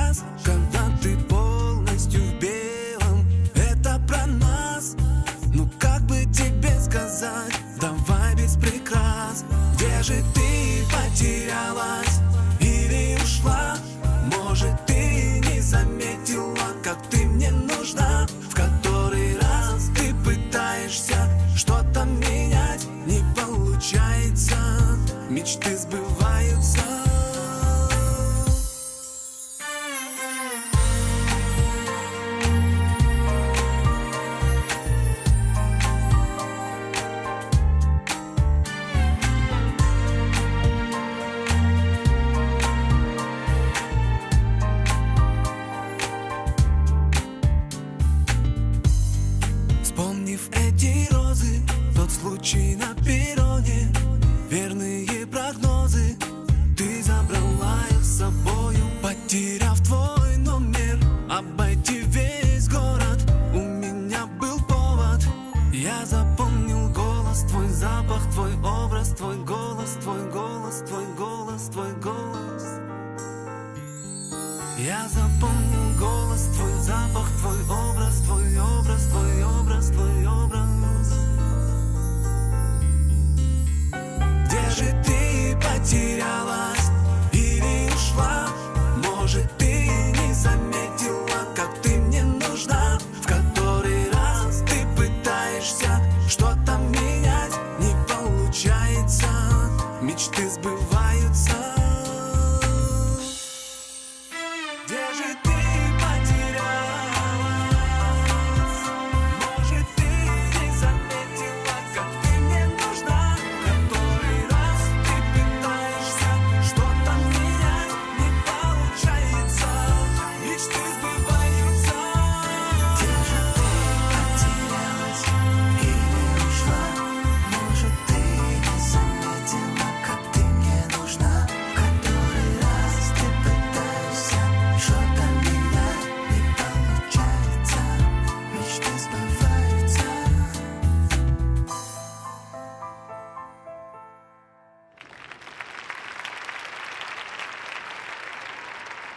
час, когда ты полностью в белом. Это про нас, ну как бы тебе сказать, давай без прикрас. Где же ты потерялась или ушла? Может, ты не заметила, как ты мне нужна. В который раз ты пытаешься что-то менять, не получается, мечты сбываются. Вспомнив эти розы, тот случай на перроне, верные прогнозы, ты забрала их с собою. Потеряв твой номер, обойти весь город, у меня был повод. Я запомнил голос, твой запах, твой образ, твой голос, твой голос, твой голос, твой голос. Я запомнил голос, твой запах, твой образ, твой образ, твой образ, твой образ. Где же ты потерялась или ушла? Может, ты не заметила, как ты мне нужна. В который раз ты пытаешься что-то менять, не получается, мечты сбываются. Где же ты?